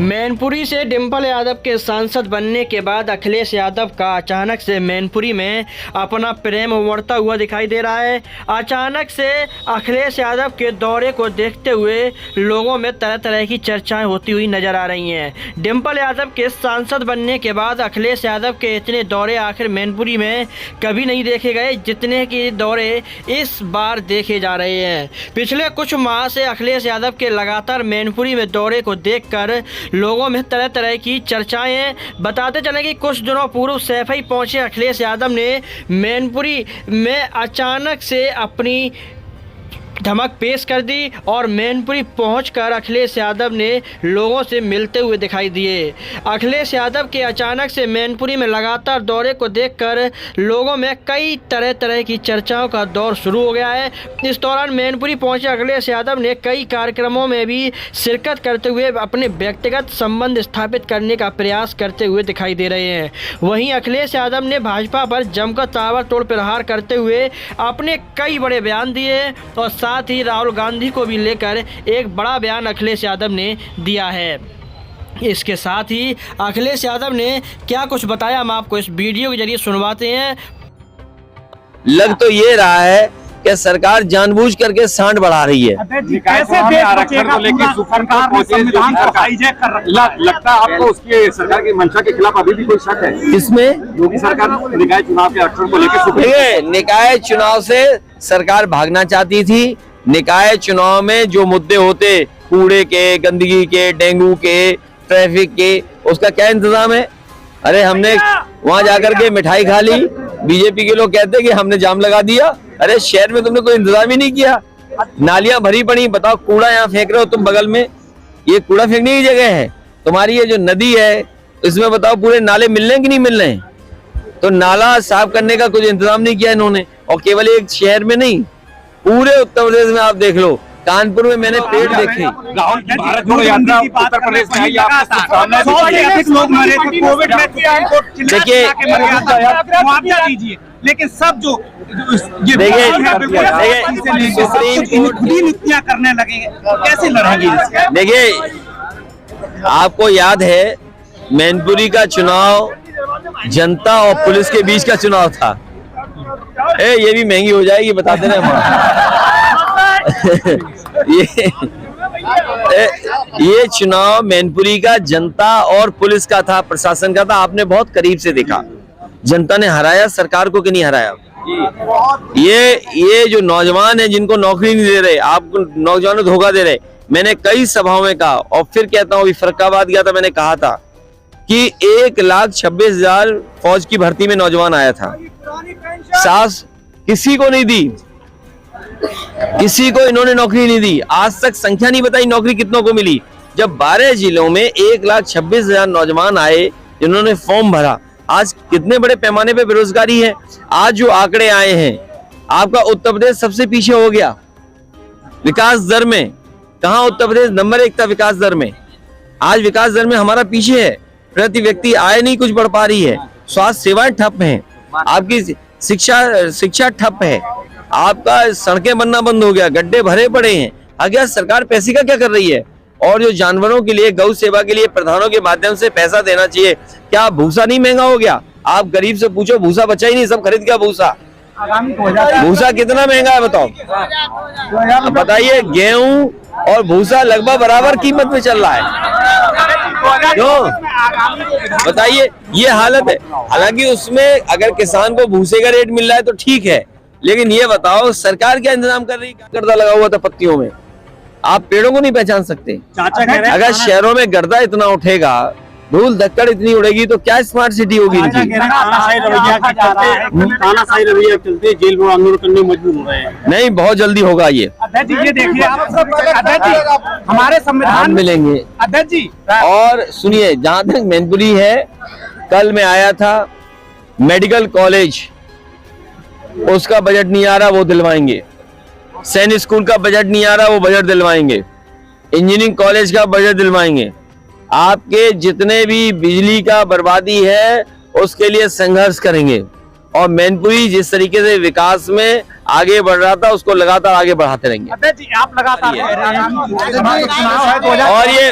मैनपुरी से डिंपल यादव के सांसद बनने के बाद अखिलेश यादव का अचानक से मैनपुरी में अपना प्रेम उमड़ता हुआ दिखाई दे रहा है। अचानक से अखिलेश यादव के दौरे को देखते हुए लोगों में तरह तरह की चर्चाएं होती हुई नजर आ रही हैं। डिंपल यादव के सांसद बनने के बाद अखिलेश यादव के इतने दौरे आखिर मैनपुरी में कभी नहीं देखे गए जितने कि दौरे इस बार देखे जा रहे हैं। पिछले कुछ माह से अखिलेश यादव के लगातार मैनपुरी में दौरे को देखकर लोगों में तरह तरह की चर्चाएं। बताते चलें कि कुछ दिनों पूर्व सैफई पहुंचे अखिलेश यादव ने मैनपुरी में अचानक से अपनी धमक पेश कर दी और मैनपुरी पहुंचकर अखिलेश यादव ने लोगों से मिलते हुए दिखाई दिए। अखिलेश यादव के अचानक से मैनपुरी में लगातार दौरे को देखकर लोगों में कई तरह तरह की चर्चाओं का दौर शुरू हो गया है। इस दौरान मैनपुरी पहुंचे अखिलेश यादव ने कई कार्यक्रमों में भी शिरकत करते हुए अपने व्यक्तिगत संबंध स्थापित करने का प्रयास करते हुए दिखाई दे रहे हैं। वहीं अखिलेश यादव ने भाजपा पर जमकर ताबड़तोड़ प्रहार करते हुए अपने कई बड़े बयान दिए और साथ ही राहुल गांधी को भी लेकर एक बड़ा बयान अखिलेश यादव ने दिया है। इसके साथ ही अखिलेश यादव ने क्या कुछ बताया हम आपको इस वीडियो के जरिए सुनवाते हैं। लग तो ये रहा है कि सरकार जानबूझ करके सांड बढ़ा रही है। लगता है आपको उसके सरकार की मंशा के खिलाफ अभी भी कोई शक है? इसमें योगी सरकार निकाय चुनाव के आरक्षण को लेकर निकाय चुनाव से सरकार भागना चाहती थी। निकाय चुनाव में जो मुद्दे होते कूड़े के, गंदगी के, डेंगू के, ट्रैफिक के, उसका क्या इंतजाम है? अरे हमने वहां जाकर के मिठाई खा ली। बीजेपी के लोग कहते कि हमने जाम लगा दिया। अरे शहर में तुमने कोई इंतजाम ही नहीं किया। नालियां भरी पड़ी, बताओ कूड़ा यहाँ फेंक रहे हो तुम बगल में। ये कूड़ा फेंकने की जगह है तुम्हारी। ये जो नदी है इसमें बताओ पूरे नाले मिल रहे हैं कि नहीं मिल रहे हैं? तो नाला साफ करने का कुछ इंतजाम नहीं किया इन्होंने। और केवल एक शहर में नहीं, पूरे उत्तर प्रदेश में आप देख लो। कानपुर में मैंने पेड़ देखे। राहुल की भारत जोड़ो यात्रा उत्तर प्रदेश में आई, देखिए लेकिन सब जो नीतियां करने लगे कैसे लड़ेंगे? देखिए आपको याद है मैनपुरी का चुनाव जनता और पुलिस के बीच का चुनाव था। ये भी महंगी हो जाएगी बताते रहे ये चुनाव मैनपुरी का जनता और पुलिस का था, प्रशासन का था। आपने बहुत करीब से देखा जनता ने हराया सरकार को कि नहीं हराया। ये जो नौजवान है जिनको नौकरी नहीं दे रहे, आप नौजवानों को धोखा दे रहे। मैंने कई सभाओं में कहा और फिर कहता हूँ, फर्रुखाबाद गया था, मैंने कहा था कि 1,26,000 फौज की भर्ती में नौजवान आया था। सास किसी को नहीं दी, किसी को इन्होंने नौकरी नहीं दी। आज तक संख्या नहीं बताई नौकरी कितनों को मिली। जब 12 जिलों में 1,26,000 नौजवान आए जिन्होंने फॉर्म भरा, आज कितने बड़े पैमाने पे बेरोजगारी है। आज जो आंकड़े आए हैं, आपका उत्तर प्रदेश सबसे पीछे हो गया विकास दर में। कहां उत्तर प्रदेश नंबर 1 था विकास दर में, आज विकास दर में हमारा पीछे है। प्रति व्यक्ति आय नहीं कुछ बढ़ पा रही है। स्वास्थ्य सेवाएं ठप हैं, आपकी शिक्षा ठप है, आपका सड़कें बनना बंद हो गया, गड्ढे भरे पड़े हैं। आगे सरकार पैसे का क्या कर रही है? और जो जानवरों के लिए, गौ सेवा के लिए प्रधानों के माध्यम से पैसा देना चाहिए। क्या भूसा नहीं महंगा हो गया? आप गरीब से पूछो, भूसा बचा ही नहीं, सब खरीद गया भूसा। भूसा कितना महंगा है बताओ? बताइए, गेहूं और भूसा लगभग बराबर कीमत में चल रहा है। क्यों बताइए? ये हालत है। हालांकि उसमें अगर किसान को भूसे का रेट मिल रहा है तो ठीक है, लेकिन ये बताओ सरकार क्या इंतजाम कर रही है? गर्दा लगा हुआ था पत्तियों में, आप पेड़ों को नहीं पहचान सकते। अगर शहरों में गर्दा इतना उठेगा, धूल धक्कड़ इतनी उड़ेगी तो क्या स्मार्ट सिटी होगी इनकी? तानाशाही रवैया चलते जेल में आंदोलन करने मजबूर हो रहे हैं। नहीं, बहुत जल्दी होगा ये। अध्यक्ष जी देखिए, हमारे संविधान मिलेंगे अध्यक्ष जी। और सुनिए, जहां तक मैनपुरी है, कल मैं आया था, मेडिकल कॉलेज उसका बजट नहीं आ रहा, वो दिलवाएंगे। सैनिक स्कूल का बजट नहीं आ रहा, वो बजट दिलवाएंगे। इंजीनियरिंग कॉलेज का बजट दिलवाएंगे। आपके जितने भी बिजली का बर्बादी है उसके लिए संघर्ष करेंगे। और मैनपुरी जिस तरीके से विकास में आगे बढ़ रहा था उसको लगातार आगे बढ़ाते रहेंगे। अध्यक्ष जी, आप लगातार कह रहे हैं कि चुनाव है 2000 और ये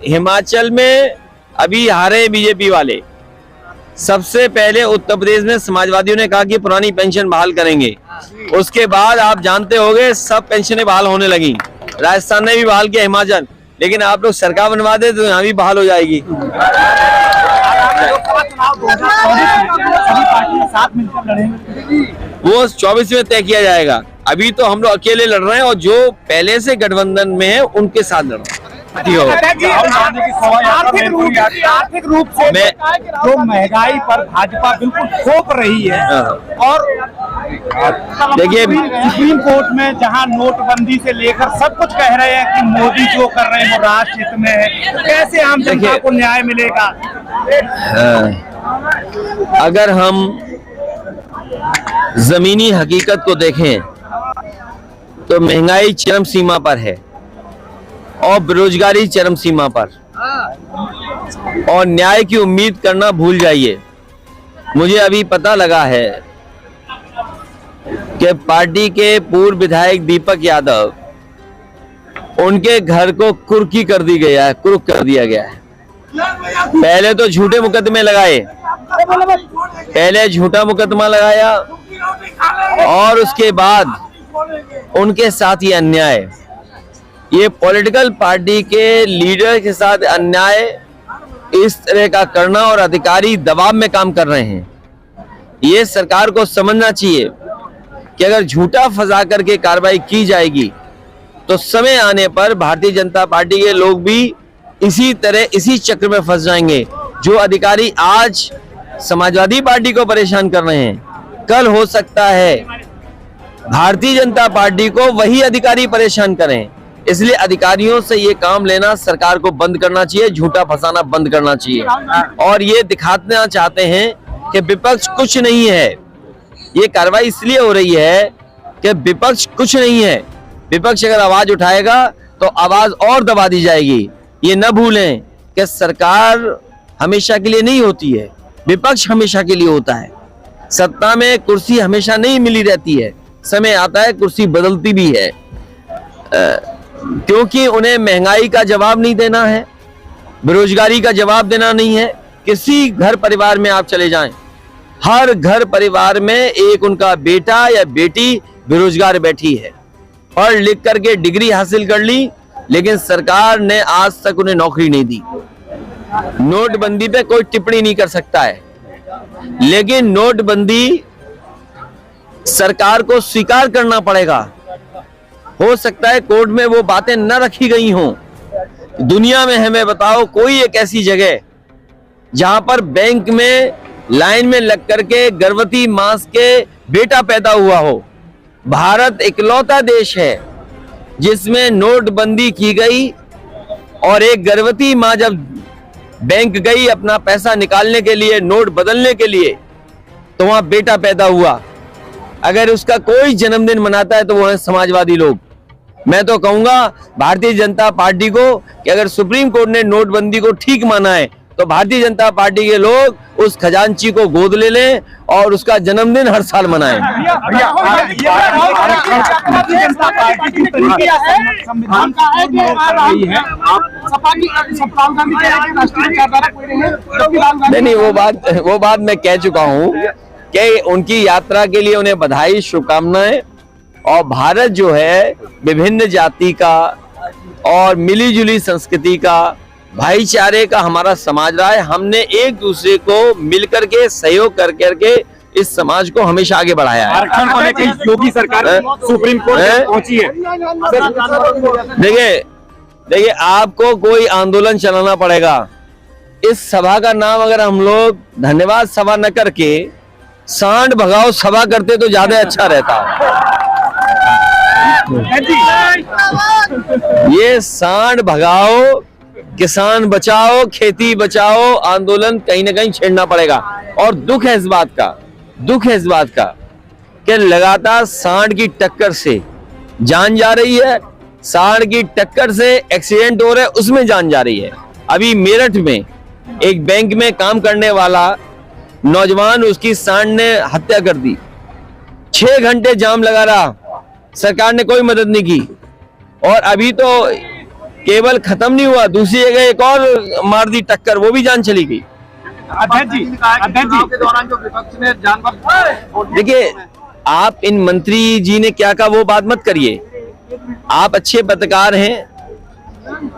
हिमाचल में अभी हारे बीजेपी वाले, सबसे पहले उत्तर प्रदेश में समाजवादियों ने कहा कि पुरानी पेंशन बहाल करेंगे, उसके बाद आप जानते होंगे सब पेंशनें बहाल होने लगी। राजस्थान ने भी बहाल किया, हिमाचल, लेकिन आप लोग सरकार बनवा दे तो यहाँ भी बहाल हो जाएगी। लोकसभा चुनाव 2024 सभी पार्टियां साथ मिलकर लड़ेंगे। वो 24 में तय किया जाएगा। अभी तो हम लोग अकेले लड़ रहे हैं और जो पहले से गठबंधन में है उनके साथ लड़ रहे हैं। आर्थिक रूप से जो महंगाई पर भाजपा बिल्कुल थोप रही है, और देखिए सुप्रीम कोर्ट में जहां नोटबंदी से लेकर सब कुछ कह रहे हैं कि मोदी जो कर रहे हैं वो राष्ट्र हित में है, तो कैसे आम जनता को न्याय मिलेगा? अगर हम जमीनी हकीकत को देखें तो महंगाई चरम सीमा पर है और बेरोजगारी चरम सीमा पर, और न्याय की उम्मीद करना भूल जाइए। मुझे अभी पता लगा है कि पार्टी के पूर्व विधायक दीपक यादव, उनके घर को कुर्की कर दी गया है, कुर्क कर दिया गया है। पहले तो झूठे मुकदमे लगाए, पहले झूठा मुकदमा लगाया और उसके बाद उनके साथ ये अन्याय, ये पॉलिटिकल पार्टी के लीडर के साथ अन्याय इस तरह का करना, और अधिकारी दबाव में काम कर रहे हैं। ये सरकार को समझना चाहिए कि अगर झूठा फंसा करके कार्रवाई की जाएगी तो समय आने पर भारतीय जनता पार्टी के लोग भी इसी तरह इसी चक्र में फंस जाएंगे। जो अधिकारी आज समाजवादी पार्टी को परेशान कर रहे हैं, कल हो सकता है भारतीय जनता पार्टी को वही अधिकारी परेशान करें। इसलिए अधिकारियों से ये काम लेना सरकार को बंद करना चाहिए, झूठा फंसाना बंद करना चाहिए। और ये दिखाना चाहते हैं कि विपक्ष कुछ नहीं है। ये कार्रवाई इसलिए हो रही है कि विपक्ष कुछ नहीं है। विपक्ष अगर आवाज उठाएगा तो आवाज और दबा दी जाएगी। ये न भूलें कि सरकार हमेशा के लिए नहीं होती है, विपक्ष हमेशा के लिए होता है। सत्ता में कुर्सी हमेशा नहीं मिली रहती है, समय आता है कुर्सी बदलती भी है, क्योंकि उन्हें महंगाई का जवाब नहीं देना है, बेरोजगारी का जवाब देना नहीं है। किसी घर परिवार में आप चले जाएं, हर घर परिवार में एक उनका बेटा या बेटी बेरोजगार बैठी है, पढ़ लिख करके डिग्री हासिल कर ली, लेकिन सरकार ने आज तक उन्हें नौकरी नहीं दी। नोटबंदी पे कोई टिप्पणी नहीं कर सकता है, लेकिन नोटबंदी सरकार को स्वीकार करना पड़ेगा। हो सकता है कोर्ट में वो बातें न रखी गई हों। दुनिया में हमें बताओ कोई एक ऐसी जगह जहां पर बैंक में लाइन में लग करके गर्भवती मां के बेटा पैदा हुआ हो। भारत इकलौता देश है जिसमें नोटबंदी की गई और एक गर्भवती मां जब बैंक गई अपना पैसा निकालने के लिए, नोट बदलने के लिए, तो वहां बेटा पैदा हुआ। अगर उसका कोई जन्मदिन मनाता है तो वो है समाजवादी लोग। मैं तो कहूंगा भारतीय जनता पार्टी को कि अगर सुप्रीम कोर्ट ने नोटबंदी को ठीक माना है तो भारतीय जनता पार्टी के लोग उस खजांची को गोद ले लें और उसका जन्मदिन हर साल मनाएं। नहीं, वो बात मैं कह चुका हूं कि उनकी यात्रा के लिए उन्हें बधाई, शुभकामनाएं। और भारत जो है विभिन्न जाति का और मिलीजुली संस्कृति का, भाईचारे का हमारा समाज रहा है। हमने एक दूसरे को मिलकर के सहयोग कर करके इस समाज को हमेशा आगे बढ़ाया है। आरक्षण को लेकर योगी सरकार सुप्रीम कोर्ट तक पहुंची है। देखिए आपको कोई आंदोलन चलाना पड़ेगा। इस सभा का नाम अगर हम लोग धन्यवाद सभा न करके सांड भगाओ सभा करते तो ज्यादा अच्छा रहता। ये सांड भगाओ, किसान बचाओ, खेती बचाओ आंदोलन कहीं ना कहीं छेड़ना पड़ेगा। और दुख है इस बात का कि लगातार सांड की टक्कर से जान जा रही है, सांड की टक्कर से एक्सीडेंट हो रहे हैं, उसमें जान जा रही है। अभी मेरठ में एक बैंक में काम करने वाला नौजवान, उसकी सांड ने हत्या कर दी। 6 घंटे जाम लगा रहा, सरकार ने कोई मदद नहीं की। और अभी तो केवल खत्म नहीं हुआ, दूसरी जगह एक और मार दी टक्कर, वो भी जान चली गई। अध्यक्ष जी, के दौरान जो विपक्ष ने जानवर देखिए, आप इन मंत्री जी ने क्या कहा वो बात मत करिए। आप अच्छे पत्रकार हैं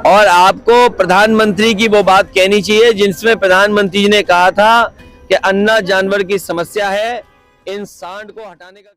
और आपको प्रधानमंत्री की वो बात कहनी चाहिए जिसमें प्रधानमंत्री जी ने कहा था कि अन्ना जानवर की समस्या है, इन सांड को हटाने का